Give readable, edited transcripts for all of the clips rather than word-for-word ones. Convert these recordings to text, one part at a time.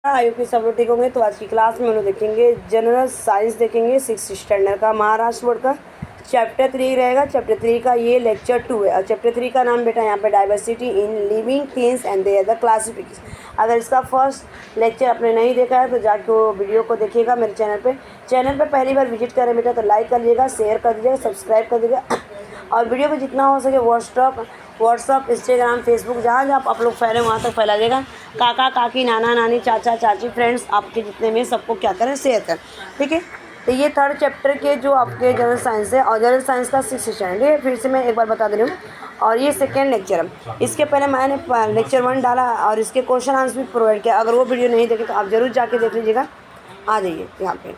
आयु के सब लोग ठीक होंगे। तो आज की क्लास में हम लोग देखेंगे जनरल साइंस, देखेंगे 6th स्टैंडर्ड का महाराष्ट्र बोर्ड का चैप्टर 3 रहेगा। चैप्टर 3 का ये लेक्चर 2 है और चैप्टर 3 का नाम बेटा यहाँ पे diversity in living things and there the classification. अगर इसका फर्स्ट लेक्चर आपने नहीं देखा है तो जाके वो वीडियो को देखिएगा मेरे चैनल पे पहली बार विजिट करें बेटा तो लाइक कर लीजिएगा, शेयर कर दीजिएगा, सब्सक्राइब कर दीजिएगा और वीडियो को जितना हो सके व्हाट्सअप, इंस्टाग्राम, फेसबुक जहाँ जहाँ आप लोग फैले वहाँ तक फैला देगा। काका काकी, नाना नानी, चाचा चाची, फ्रेंड्स आपके जितने भी सबको क्या करें, शेयर करें। ठीक है, तो ये थर्ड चैप्टर के जो आपके जनरल साइंस है और जनरल साइंस का 6th स्टैंडर्ड है। फिर से मैं एक बार बता दे रही हूँ और ये सेकेंड लेक्चर है। इसके पहले मैंने लेक्चर 1 डाला और इसके क्वेश्चन आंसर भी प्रोवाइड किया। अगर वो वीडियो नहीं देखे तो आप ज़रूर जाके देख लीजिएगा। आ जाइए यहाँ पे।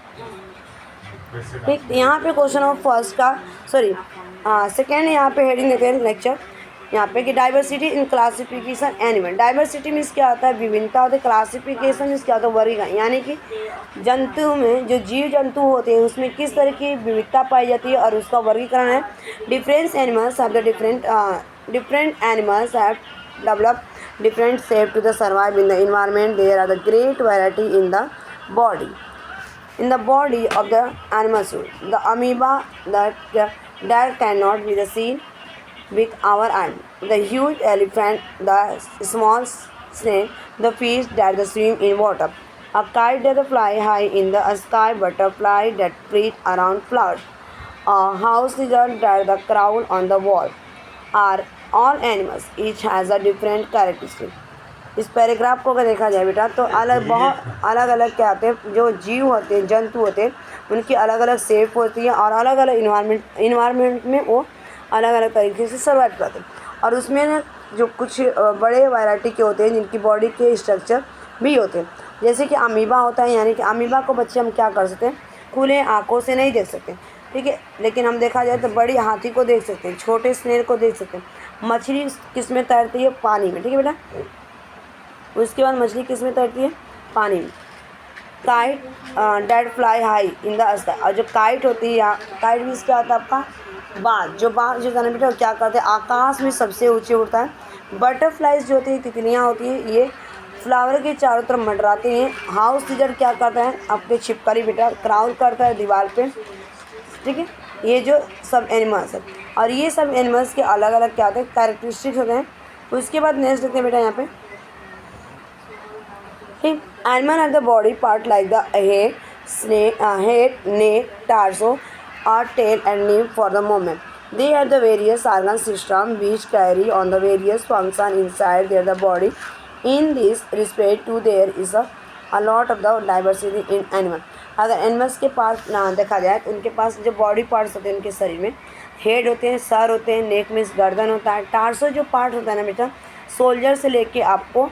ठीक, यहाँ पे क्वेश्चन ऑफ फर्स्ट का सेकेंड यहाँ पे हेडिंग देते हैं लेक्चर यहाँ पे कि diversity in classification animal. Diversity means क्या होता है, विभिन्नता होती है। क्लासिफिकेशन मीन्स क्या होता है, वर्गीकरण, यानी कि जंतु में जो जीव जंतु होते हैं उसमें किस तरह की विविधता पाई जाती है और उसका वर्गीकरण है। Different animals have the different animals have develop different shape to the survive in the environment. There are the great variety in the body of the animals. The amoeba that cannot be seen with our eye, the huge elephant, the small snake, the fish that swim in water, a kite that fly high in the sky, butterfly that flit around flowers, a house lizard that crawl on the wall, are all animals. Each has a different characteristic. इस paragraph को अगर देखा जाए बेटा तो बहुत अलग अलग क्या होते हैं, जो जीव होते हैं, जंतु होते हैं, उनकी अलग अलग शेप होती है और अलग अलग इन्वायरमेंट में वो अलग अलग तरीके से सर्वाइव करते हैं। और उसमें ना जो कुछ बड़े वैरायटी के होते हैं जिनकी बॉडी के स्ट्रक्चर भी होते हैं, जैसे कि अमीबा होता है। यानी कि अमीबा को बच्चे हम क्या कर सकते हैं, खुले आँखों से नहीं देख सकते, ठीक है, लेकिन हम देखा जाए तो बड़ी हाथी को देख सकते हैं, छोटे स्नेल को देख सकते हैं। मछली किस में तैरती है, पानी में, ठीक है बेटा। उसके बाद मछली किस में तैरती है, पानी में। Kite that fly high in the sky, और जो काइट होती है, काइट मीन्स क्या होता है आपका, बाज। जो बाज जो जाने बेटा क्या करते हैं, आकाश में सबसे ऊंचे उड़ता है। बटरफ्लाइज जो होती है, तितलियाँ होती हैं, ये फ्लावर के चारों तरफ मंडराते हैं। हाउस लिजर्ड क्या करता है, आपके छिपकली बेटा क्राउल करता है दीवार पे, ठीक है। ये जो सब एनिमल्स है और ये सब एनिमल्स के अलग अलग क्या होते हैं, कैरेक्टरिस्टिक्स होते हैं। उसके बाद नेक्स्ट देखते हैं बेटा यहाँ पे, animal have the body part like the head, neck, torso, or tail and limb for the movement. They have the various organ system which carry on the various function inside the body. In this respect too there is a lot of the diversity in animal. अगर animals के पास ना देखा जाए तो उनके पास जो body parts होते हैं उनके शरीर में, हेड होते हैं, सर होते हैं, नेक में गर्दन होता है, टार्सो जो पार्ट होता है ना बेटा, सोल्जर से लेके आपको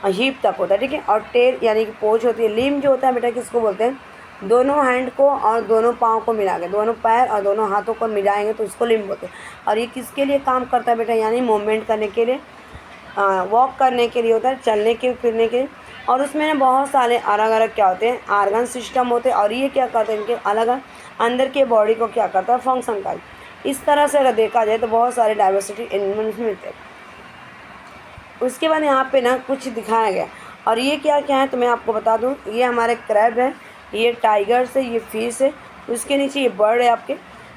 हिप तक होता है, ठीक है। और टेल यानी कि पोंछ होती है। लिम्ब जो होता है बेटा किसको बोलते हैं, दोनों हैंड को और दोनों पाँव को मिला के, दोनों पैर और दोनों हाथों को मिलाएंगे तो इसको लिम्ब बोलते हैं। और ये किसके लिए काम करता है बेटा, यानी मूवमेंट करने के लिए, वॉक करने के लिए होता है, चलने के फिरने के लिए। और उसमें ना बहुत सारे अलग अलग क्या होते हैं, आर्गन सिस्टम होते हैं और ये क्या करते हैं, इनके अलग अलग अंदर के बॉडी को क्या करता है, फंक्शन का। इस तरह से अगर देखा जाए तो बहुत सारे डाइवर्सिटी एनिमल्स मिलते हैं। उसके बाद यहाँ पे ना कुछ दिखाया गया और ये क्या क्या है तो मैं आपको बता दूँ। ये हमारे क्रैब है, ये टाइगर्स है, ये फिश है, उसके नीचे ये बर्ड है आपके।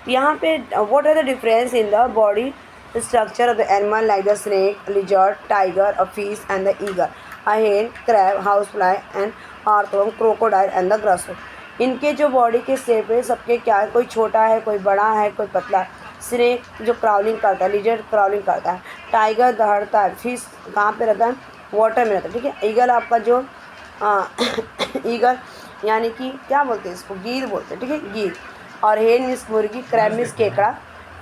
यहाँ पे what are the difference in the body structure of the animal like the snake, lizard, tiger, a fish and the eagle, a hen, crab, house fly and earthworm, crocodile and the grasshopper. इनके जो body के shape है सबके क्या है, कोई छोटा है, कोई बड़ा है, कोई पतला है। स्नेक जो क्राउलिंग करता है, लिजर्ड क्राउलिंग करता है, टाइगर दौड़ता है, फिश कहाँ पे रहता है, वाटर में रहता है, ठीक है। ईगल आपका जो ईगल यानी कि क्या बोलते हैं इसको, गीर बोलते हैं, ठीक है, गीर। और हेन मीन्स मुर्गी, क्रैब मीन्स केकड़ा,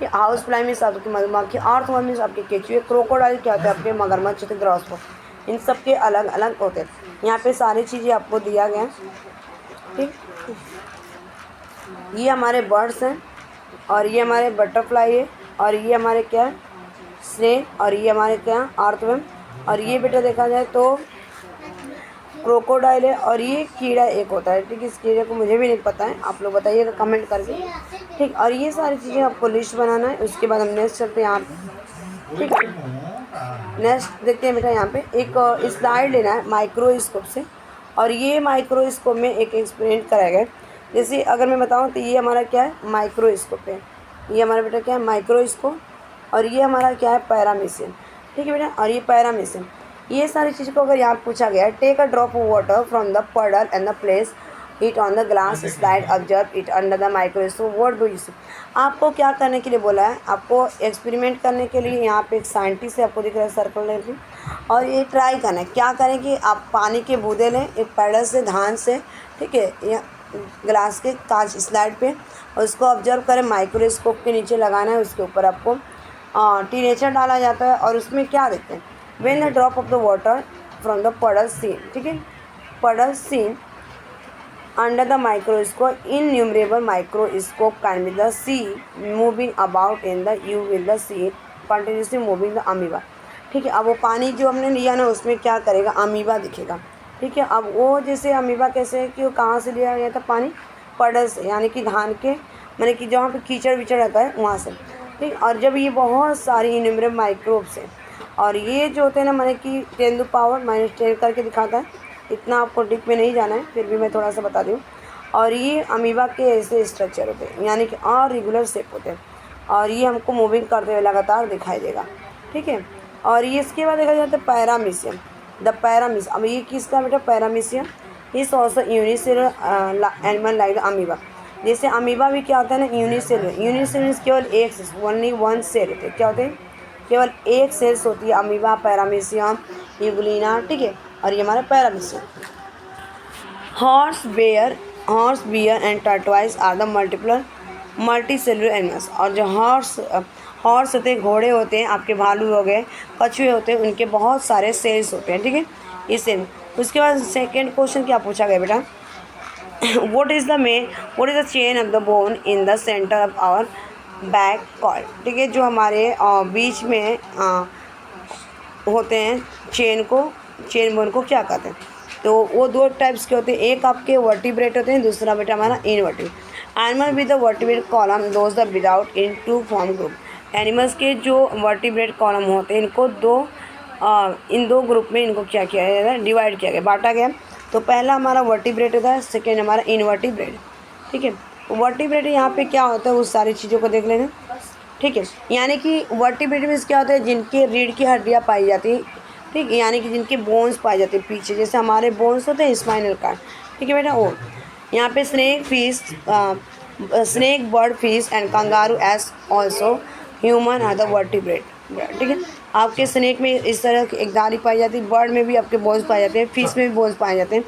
हाउस फ्लाई मीन्स आपकी मधुमक्खी, अर्थवर्म मीन्स आपके केचुए, क्रोकोडाइल क्या होता है आपके मगरमच्छ होते, ग्रासहोपर। इन सब के अलग अलग होते हैं। यहाँ पे सारी चीज़ें आपको दिया गया, ठीक। ये हमारे बर्ड्स हैं और ये हमारे बटरफ्लाई है और ये हमारे क्या है, स्नेक, और ये हमारे क्या अर्थवर्म। और ये बेटा देखा जाए तो क्रोकोडाइल है और ये कीड़ा एक होता है, ठीक है। इस कीड़े को मुझे भी नहीं पता है, आप लोग बताइएगा कमेंट करके, ठीक। और ये सारी चीज़ें आपको लिस्ट बनाना है। उसके बाद हम नेक्स्ट चलते हैं यहाँ पे, ठीक है। नेक्स्ट देखते हैं बेटा यहाँ पे एक स्लाइड लेना है माइक्रोस्कोप से और ये माइक्रोस्कोप में एक एक्सपेरिमेंट कराया गया। जैसे अगर मैं बताऊँ तो ये हमारा क्या है, माइक्रोस्कोप है। ये हमारा बेटा क्या है, माइक्रोस्कोप। और ये हमारा क्या है, पैरामीशियन। ठीक है बेटा, और ये पैरामीशियन। ये सारी चीज़ को अगर यहाँ पूछा गया, take a drop of water from the puddle and the place it on the glass slide observe it under the microscope, what do you see. आपको क्या करने के लिए बोला है, आपको एक्सपेरिमेंट करने के लिए। यहाँ पे एक साइंटिस्ट है, आपको दिख रहा है सर्कल लेके, और ये ट्राई करना है। क्या करें कि आप पानी के बूंदे लें एक पैडल से, धान से, ठीक है, या ग्लास के कांच स्लाइड पे, और उसको ऑब्जर्व करें। माइक्रोस्कोप के नीचे लगाना है, उसके ऊपर आपको टीनेचर डाला जाता है, और उसमें क्या देखते हैं, when the drop of the water from the puddle seen, ठीक है, puddle seen under the microscope, innumerable microscope can be the sea moving about in the you will the sea continuously moving the amoeba। ठीक है, अब वो पानी जो हमने लिया ना, उसमें क्या करेगा, अमीबा दिखेगा। ठीक है, अब वो जैसे अमीबा कैसे है कि वो कहाँ से लिया गया था, पानी पडल से, यानी कि धान के, माने कि जहाँ पे कीचड़ विचड़ रहता है वहाँ से। ठीक, और जब ये बहुत सारी इन्यूमरेबल माइक्रोब्स हैं, और ये जो होते हैं ना, माने कि 10⁻⁻10 करके दिखाता है। इतना आपको डिप में नहीं जाना है, फिर भी मैं थोड़ा सा बता दूँ। और ये अमीबा के ऐसे स्ट्रक्चर होते हैं, यानी कि रेगुलर शेप होते हैं, और ये हमको मूविंग करते हुए लगातार दिखाई देगा। ठीक है, और ये इसके बाद देखा जाता है पैरामीशियन, द पैरामीशियन। अब ये किसका बेटा, paramecium is also unicellular animal like the amoeba. जैसे अमीबा भी क्या होता है ना, यूनिसेलुलर। यूनिसेलुलर केवल एक सेल, ओनली वन सेल होते हैं। क्या होते हैं, केवल एक सेल्स होती है अमीबा, पैरामीशियम, यूग्लिना। ठीक है, और ये हमारा paramecium. Horse bear and tortoise are the multicellular animals. और जो हॉर्स होते हैं, घोड़े होते हैं, आपके भालू हो गए, कछुए होते हैं, उनके बहुत सारे सेल्स होते हैं। ठीक है, इस सेल। उसके बाद सेकेंड क्वेश्चन क्या पूछा गया बेटा, what is the chain of the bone in the center of our back called। ठीक है, जो हमारे बीच में होते हैं चेन बोन को क्या कहते हैं, तो वो दो टाइप्स के होते हैं। एक आपके वर्टिब्रेट होते हैं, दूसरा बेटा हमारा invertebrate. Animal with the vertebrate column those the without in to form group. Animals के जो वर्टिब्रेट कॉलम होते हैं, इनको इन दो ग्रुप में इनको क्या किया गया है, डिवाइड किया गया, बांटा गया। तो पहला हमारा वर्टिब्रेट होता है, सेकेंड हमारा इनवर्टिब्रेट। ठीक है, वर्टिब्रेट यहाँ पे क्या होता है, उस सारी चीज़ों को देख लेना। ठीक है, यानी कि वर्टिब्रेट में क्या होता है, जिनके रीढ़ की हड्डियाँ पाई जाती हैं। ठीक, यानी कि जिनके बोन्स पाए जाते हैं पीछे, जैसे हमारे बोन्स होते हैं स्पाइनल कार्ड। ठीक है बेटा, वो यहाँ पे snake bird fish and kangaroo as also human are the vertebrate. ठीक है, आपके स्नेक में इस तरह की एक दाढ़ी पाई जाती है, बर्ड में भी आपके बोन्स पाए जाते हैं, फिश में भी बोन्स पाए जाते हैं,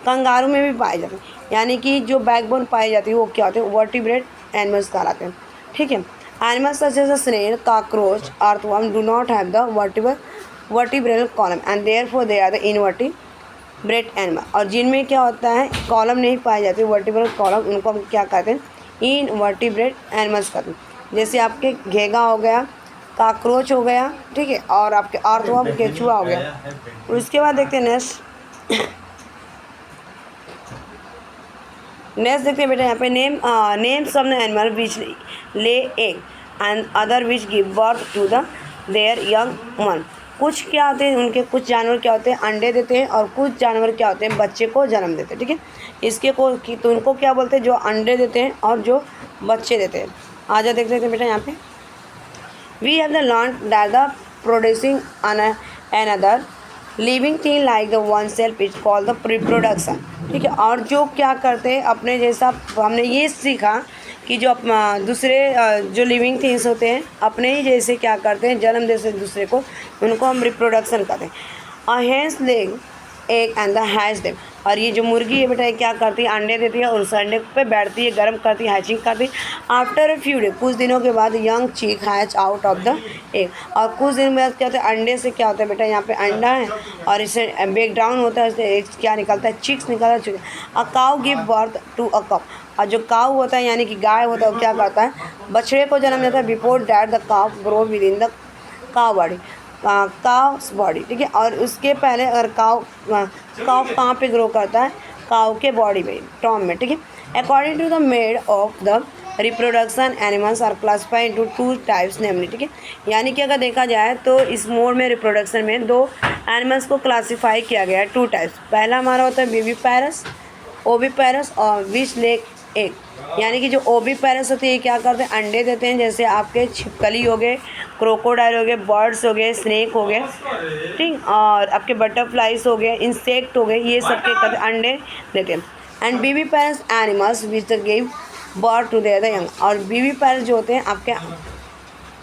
कंगारू में भी पाए जाते हैं। यानी कि जो बैकबोन पाई जाती है वो क्या होते हैं, वर्टिब्रेट एनिमल्स कहलाते हैं। ठीक है, animals such as a snail, cockroach, earthworm do not have the vertebral column and therefore they are the invertebrate animal. और जिनमें क्या होता है, कॉलम नहीं पाए जाते वर्टिब्रल कॉलम, उनको हम क्या कहते हैं, इनवर्टिब्रेट एनिमल्स कहते हैं। जैसे आपके घेगा हो गया, कॉकरोच हो गया, ठीक है, और आपके अर्थवर्म केचुआ हो गया। उसके बाद देखते हैं नेक्स्ट देखते हैं बेटा, यहाँ पे name some animal which lay egg and other which give birth to the their young one. कुछ क्या होते हैं, उनके कुछ जानवर क्या होते हैं, अंडे देते हैं, और कुछ जानवर क्या होते हैं, बच्चे को जन्म देते हैं। ठीक है, इसके को तो उनको क्या बोलते हैं, जो अंडे देते हैं और जो बच्चे देते हैं। आजा देख लेते हैं बेटा, यहाँ पे we have the learn that the producing another living thing like the one self is called the reproduction. ठीक है, और जो क्या करते हैं अपने जैसा, हमने ये सीखा कि जो दूसरे जो लिविंग थिंग्स होते हैं अपने ही जैसे क्या करते हैं, जन्म देते हैं दूसरे को, उनको हम रिप्रोडक्शन कहते हैं। A hens lay egg and the hatch them. और ये जो मुर्गी है बेटा, ये क्या करती है, अंडे देती है, और उस अंडे पे बैठती है, गर्म करती है, हैचिंग करती है। आफ्टर अ फ्यू डे, कुछ दिनों के बाद young cheek hatch out of the egg. और कुछ दिन बाद क्या होता है, अंडे से क्या होता है बेटा, यहाँ पे अंडा है और इसे ब्रेक डाउन होता है, इससे एक क्या निकलता है, चिक्स निकलता है। A cow give birth to a calf. और जो काऊ होता है यानी कि गाय होता है, वो क्या करता है, बछड़े को जन्म देता है। Before that the cow grow with in the cow body, cows body. ठीक है, और उसके पहले अगर काउ कहाँ पे ग्रो करता है, काउ के बॉडी में, टॉम में। ठीक है, according to the mode of the reproduction animals are classified into 2 types namely, ठीक है। यानी कि अगर देखा जाए तो इस मोड में रिप्रोडक्शन में 2 एनिमल्स को क्लासीफाई किया गया है, 2 टाइप्स। पहला हमारा होता है विविपैरस, ओविपैरस और विच लेग एग। यानी कि जो ओविपैरस होती है ये क्या करते हैं, अंडे देते हैं, जैसे आपके छिपकली हो गए, क्रोकोडाइल हो गए, बर्ड्स हो गए, स्नेक हो गए, ठीक, और आपके बटरफ्लाइज हो गए, इंसेक्ट हो गए, ये सब के करते अंडे देते हैं। And viviparous animals which give birth to their the young. और विविपैरस जो होते हैं आपके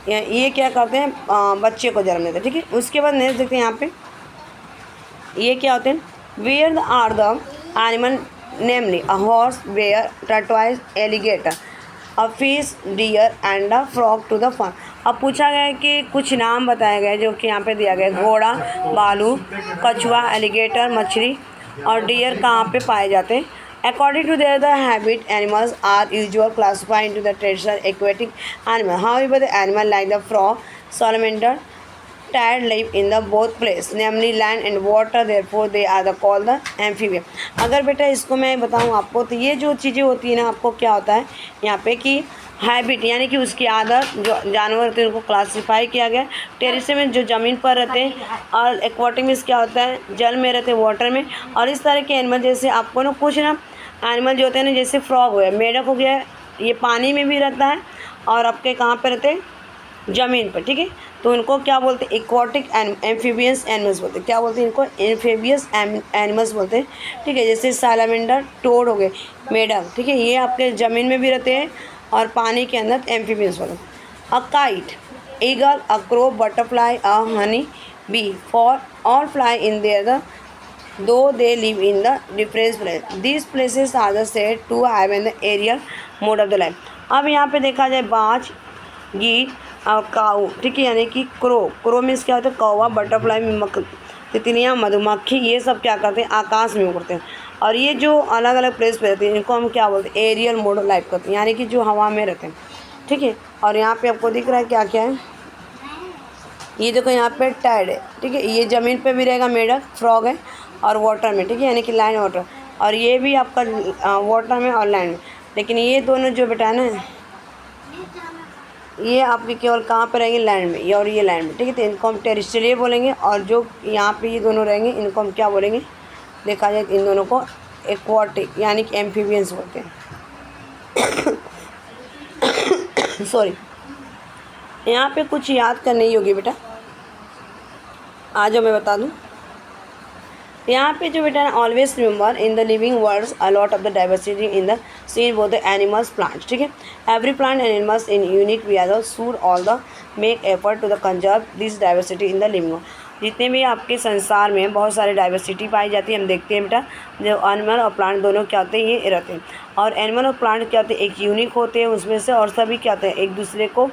ये क्या करते हैं, बच्चे को जन्म देते हैं, ठीक है। उसके बाद नेक्स्ट देखते हैं यहाँ पे ये क्या होते हैं, where are the animal namely a horse, bear, tortoise, alligator, a fish, deer and a frog to the fun. अब पूछा गया है कि कुछ नाम बताए गए जो कि यहाँ पे दिया गया है, घोड़ा, भालू, कछुआ, एलिगेटर, मछली और डियर कहाँ पे पाए जाते हैं। According to their the habit, animals are usually classified into the traditional aquatic animal. However, the animal like the frog, salamander, tad live in the both place, namely land and water. Therefore, they are the called the amphibian. अगर बेटा इसको मैं बताऊँ आपको तो ये जो चीज़ें होती है ना, आपको क्या होता है यहाँ पे कि हैबिट यानी कि उसकी आदत, जो जानवर होते हैं उनको क्लासीफाई किया गया। टेरेस्ट्रियल में जो ज़मीन पर रहते हैं और एक्वाटिक में क्या होता है, जल में रहते हैं, वाटर में। और इस तरह के एनिमल जैसे आपको ना कुछ ना एनिमल जो होते हैं ना, जैसे फ्रॉग हो गया, मेढक हो गया, ये पानी में भी रहता है और आपके कहाँ पे रहते हैं, ज़मीन पर, ठीक है। तो उनको क्या बोलते हैं, एक्वाटिक एम्फीबियस एनिमल्स बोलते हैं। क्या बोलते हैं इनको, एम्फीबियस एनिमल्स बोलते हैं, ठीक है। जैसे सालामेंडर, टोड हो गए, मेढक, ठीक है, ये आपके ज़मीन में भी रहते हैं और पानी के अंदर एम्फीबियस बोलते हैं। A kite, eagle, a crow, butterfly, a honey bee, for all fly in their the though they live in the different places. These places are the said to have an aerial mode of the life. अब यहाँ पे देखा जाए बाज, गीत और काऊ, ठीक है, यानी कि क्रो मीन्स क्या होता है, कौवा, बटरफ्लाई, तितलियाँ, मधुमक्खी, ये सब क्या करते हैं, आकाश में उड़ते हैं। और ये जो अलग अलग प्लेस पे रहते हैं इनको हम क्या बोलते हैं, एरियल मोड ऑफ लाइफ करते हैं, यानी कि जो हवा में रहते हैं, ठीक है। और यहाँ पे आपको दिख रहा है क्या क्या है, ये देखो यहाँ पे टैड है, ठीक है, ये ज़मीन पे भी रहेगा, मेढक, फ्रॉग है, और वाटर में, ठीक है, यानी कि लैंड वाटर। और ये भी आपका वाटर में और लैंड में। लेकिन ये दोनों जो बेटा ना, ये आपके केवल कहाँ पे रहेंगे, लैंड में, ये और ये लैंड में, ठीक है। तो इनको हम टेरेस्ट्रियल बोलेंगे। और जो यहाँ पे ये दोनों रहेंगे इनको हम क्या बोलेंगे, देखा जाए इन दोनों को एक्वाटिक यानी कि एम्फीबियंस बोलते हैं। सॉरी, यहाँ पे कुछ याद करने योग्य बेटा, आज मैं बता दूँ। यहाँ पे जो बेटा always remember in the living worlds a lot of the diversity in the seen both the animals plants, ठीक है। Every plant and animals in unique we are should all the make effort to the conserve this diversity in the living world. जितने भी आपके संसार में बहुत सारे diversity पाई जाती है, हम देखते हैं बेटा जो एनिमल और प्लांट दोनों क्या होते हैं, ये रहते हैं। और एनिमल और प्लांट क्या होते हैं, एक यूनिक होते हैं उसमें से, और सभी क्या होते हैं, एक दूसरे को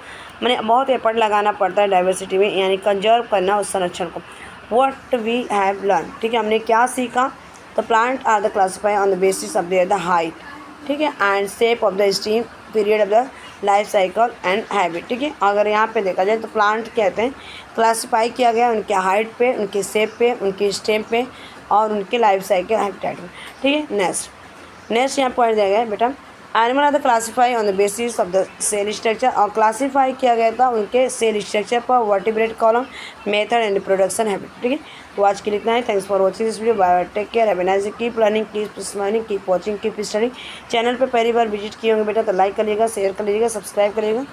मैंने बहुत एफर्ट लगाना पड़ता है डाइवर्सिटी में, यानी कंजर्व करना उस संरक्षण को। What we have learned, ठीक है, हमने क्या सीखा। The plant are the classify on the basis of their the height, ठीक है, and shape of the stem period of the life cycle and habit, ठीक है। अगर यहाँ पे देखा जाए तो प्लांट कहते हैं क्लासीफाई किया गया उनके हाइट पे, उनके शेप पे, उनके स्टेम पे और उनके लाइफ साइकिल हैबिटेट पे, ठीक है। नेक्स्ट यहाँ पॉइंट दिया गया है बेटा, animal are the classify on the basis of the cell structure. और क्लासीफाई किया गया था उनके सेल स्ट्रक्चर पर, vertebrate column, method and reproduction habit, ठीक है। तो आज के लिए इतना ही। Thanks for watching this video. Bye, take care, have a nice day, keep learning, keep smiling, keep watching, keep studying. Channel पर पहली बार विजिट किए होंगे बेटा तो लाइक करिएगा, शेयर करिएगा, सब्सक्राइब करिएगा।